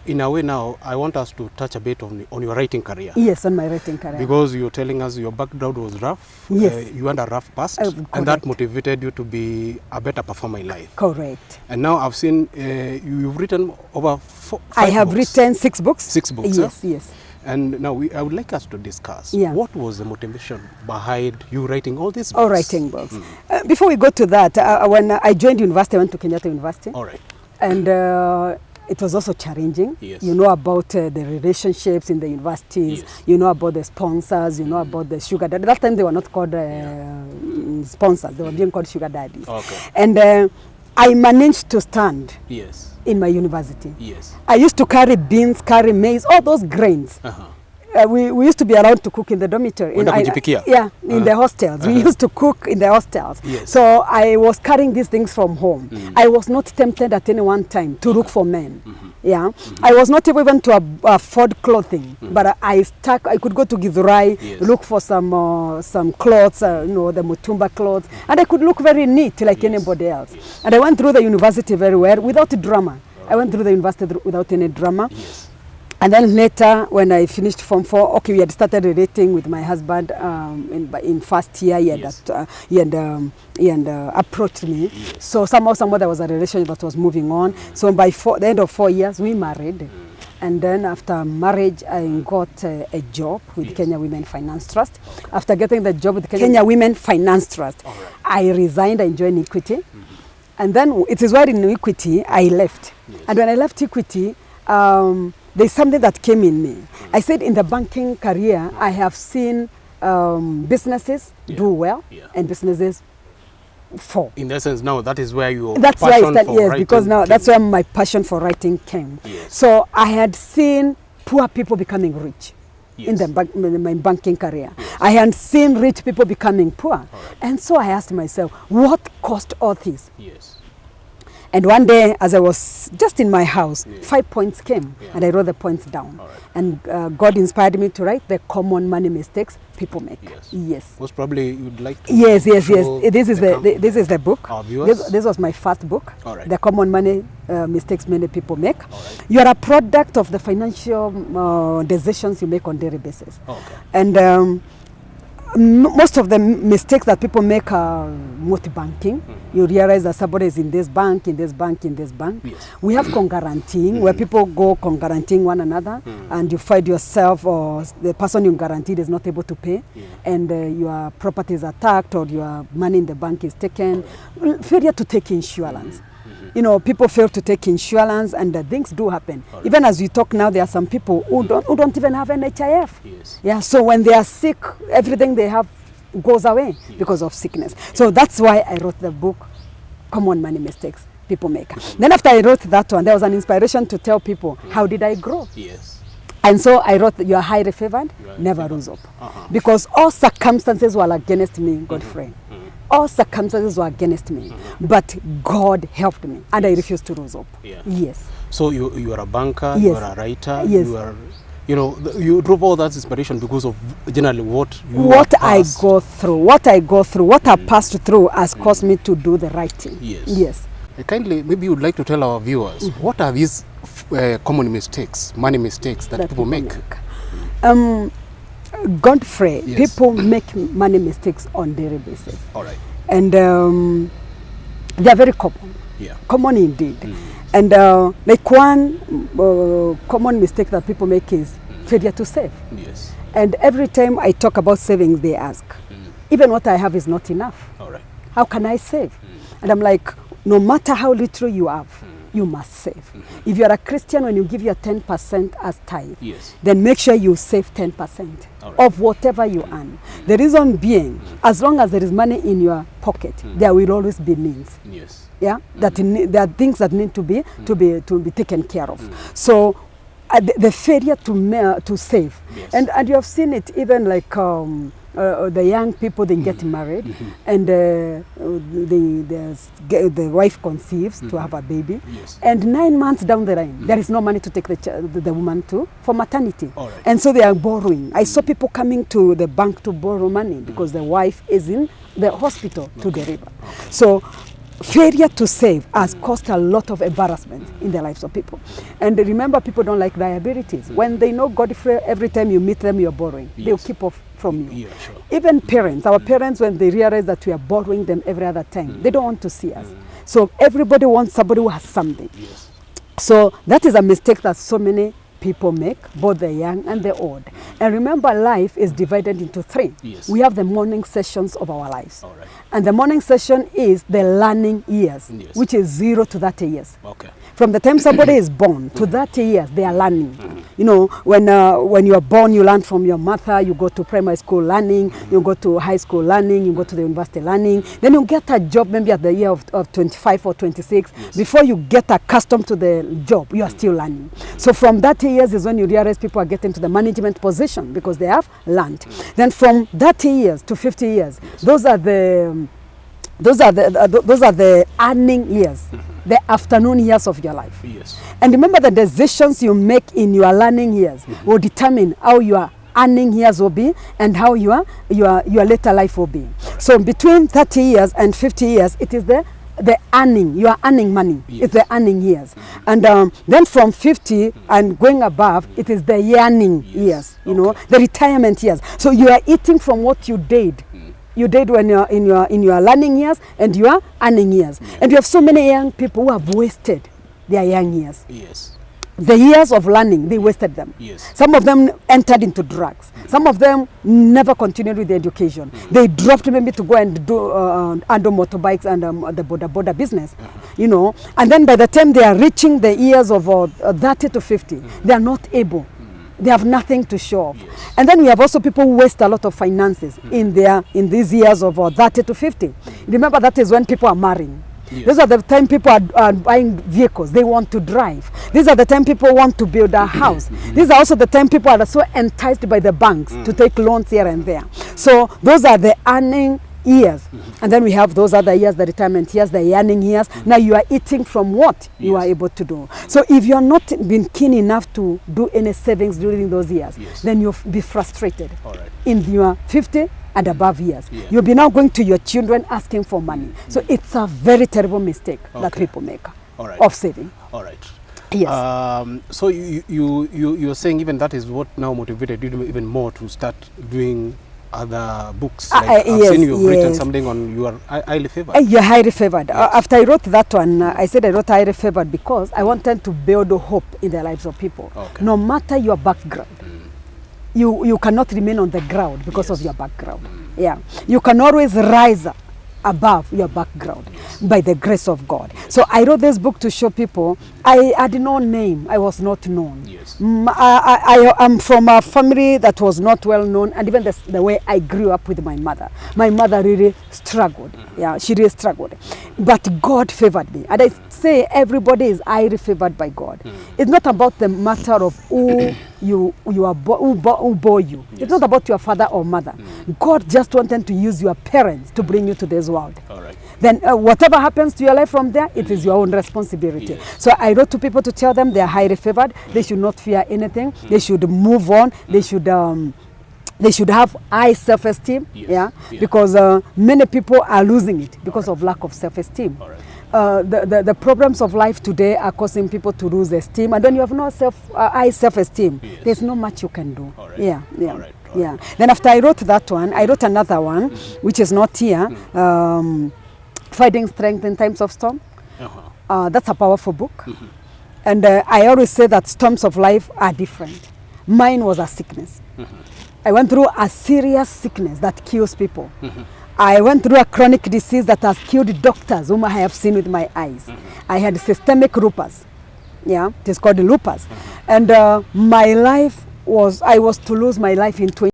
In a way now, I want us to touch a bit on your writing career. Yes, on my writing career. Because you're telling us your background was rough. Yes. You had a rough past. And that motivated you to be a better performer in life. Correct. And now I've seen you've written over 5 books. I have written 6 books. 6 books, yes, yes. And now I would like us to discuss what was the motivation behind you writing all these books? All writing books. Before we go to that, when I joined university, I went to Kenyatta University. All right. And it was also challenging. Yes. You know about the relationships in the universities. Yes. You know about the sponsors. You know about the sugar daddy. That time they were not called sponsors. They were being called sugar daddies. Okay. And I managed to stand in my university. Yes. I used to carry beans, carry maize, all those grains. We used to be allowed to cook in the dormitory. In the hostels. We used to cook in the hostels. Yes. So I was carrying these things from home. I was not tempted at any one time to look for men. Yeah, I was not able even to afford clothing, but I could go to Githurai, look for some clothes, you know, the Mutumba clothes, and I could look very neat like anybody else. And I went through the university very well without drama. I went through the university without any drama. And then later, when I finished Form 4, okay, we had started relating with my husband in first year. He had approached me. So somehow there was a relationship that was moving on. So by the end of 4 years, we married. And then after marriage, I got a job with Kenya Women Finance Trust. After getting the job with Kenya Women Finance Trust, I resigned and joined Equity. And then it is where in Equity I left. And when I left Equity, there's something that came in me. I said in the banking career, I have seen businesses do well and businesses fall. In essence, now that is where your passion for writing because now came. That's where my passion for writing came. So I had seen poor people becoming rich in my banking career. I had seen rich people becoming poor. And so I asked myself, what caused all this? And one day, as I was just in my house, 5 points came, and I wrote the points down. And God inspired me to write the common money mistakes people make. Most probably you'd like to This is the book. This was my first book, The Common Money Mistakes Many People Make. You are a product of the financial decisions you make on a daily basis. And most of the mistakes that people make are multi-banking. You realize that somebody is in this bank, in this bank, in this bank. We have con-guaranteeing, where people go con-guaranteeing one another, and you find yourself or the person you guaranteed is not able to pay, and your property is attacked or your money in the bank is taken. Failure to take insurance. You know, people fail to take insurance, and things do happen. Even as we talk now, there are some people who don't even have NHIF. So when they are sick, everything they have goes away because of sickness. So that's why I wrote the book, Common Money Mistakes People Make. Then after I wrote that one, there was an inspiration to tell people, how did I grow? And so I wrote, you are highly favored, never rose up. Because all circumstances were against me, Godfrey. All circumstances were against me, but God helped me, and I refused to rise up. So you are a banker, you are a writer, you are, you know, you drove all that inspiration because of generally what I go through, what I passed through has caused me to do the right thing. Kindly, maybe you would like to tell our viewers, what are these common mistakes, money mistakes that people make? Godfrey, people make money mistakes on daily basis. And they are very common. Common indeed. And like one common mistake that people make is failure to save. And every time I talk about savings, they ask, even what I have is not enough. How can I save? And I'm like, no matter how little you have, you must save. If you are a Christian, when you give your 10% as tithe, then make sure you save 10% of whatever you earn. The reason being, as long as there is money in your pocket, there will always be needs. There are things that need to be taken care of. So the failure to save, and you have seen it even like the young people, they get married, and the wife conceives to have a baby, and 9 months down the line, there is no money to take the woman for maternity, and so they are borrowing. I saw people coming to the bank to borrow money because the wife is in the hospital to deliver. So failure to save has caused a lot of embarrassment in the lives of people. And remember, people don't like liabilities. When they know Godfrey, every time you meet them, you're borrowing. They'll keep off from you. Yeah, sure. Even parents, our parents, when they realize that we are borrowing them every other time, they don't want to see us. So everybody wants somebody who has something. Yes. So that is a mistake that so many people make, both the young and the old. And remember, life is divided into three. Yes. We have the morning sessions of our lives. All right. And the morning session is the learning years, Yes. which is 0 to 30 years. Okay. From the time somebody is born to 30 years, they are learning. You know, when you are born, you learn from your mother, you go to primary school learning, you go to high school learning, you go to the university learning. Then you get a job maybe at the year of 25 or 26. Yes. Before you get accustomed to the job, you are still learning. So from 30 years is when you realize people are getting to the management position because they have learned. Then from 30 years to 50 years, those are the earning years, the afternoon years of your life. Yes. And remember, the decisions you make in your learning years will determine how your earning years will be and how your later life will be. So between 30 years and 50 years, it is the earning, you are earning money. Yes. It's the earning years. And then from 50 and going above, it is the yearning years, you know, the retirement years. So you are eating from what you did. You did when you're in your learning years and your earning years. And you have so many young people who have wasted their young years. Yes. The years of learning, they wasted them. Yes. Some of them entered into drugs. Some of them never continued with their education. They dropped maybe to go and do under motorbikes and the border business, you know. And then by the time they are reaching the years of 30 to 50, they are not able. They have nothing to show off. Yes. And then we have also people who waste a lot of finances in these years of 30 to 50. Remember, that is when people are marrying. Yes. These are the time people are buying vehicles. They want to drive. These are the time people want to build a house. These are also the time people are so enticed by the banks to take loans here and there. So those are the earning years. And then we have those other years, the retirement years, the earning years. Now you are eating from what you are able to do. So if you are not been keen enough to do any savings during those years, then you'll be frustrated. All right. In your 50 and above years. Yeah. You'll be now going to your children asking for money. So it's a very terrible mistake that people make of saving. All right. Yes. So you're saying even that is what now motivated you even more to start doing other books. Like I've seen you've written something on You Are Highly Favored. You're highly favored. After I wrote that one, I said I wrote highly favored because I wanted to build hope in the lives of people. Okay. No matter your background, you cannot remain on the ground because of your background. Yeah, you can always rise above your background by the grace of God. So I wrote this book to show people I had no name. I was not known. Yes. I am from a family that was not well known, and even the way I grew up with my mother really struggled. Yeah, she really struggled. But God favored me. And I say everybody is highly favored by God. It's not about the matter of who who bore you. Yes. It's not about your father or mother. God just wanted to use your parents to bring you to this world. All right. Then whatever happens to your life from there, it is your own responsibility. Yes. So I wrote to people to tell them they are highly favored. They should not fear anything. They should move on. They should have high self-esteem. Yes. Because many people are losing it because of lack of self-esteem. The problems of life today are causing people to lose esteem, and when you have no high self-esteem, there's not much you can do. Yeah. Then after I wrote that one, I wrote another one, which is not here, Finding Strength in Times of Storm. That's a powerful book. And I always say that storms of life are different. Mine was a sickness. I went through a serious sickness that kills people. I went through a chronic disease that has killed doctors whom I have seen with my eyes. I had systemic lupus. Yeah, it is called lupus. And my life was, I was to lose my life in 20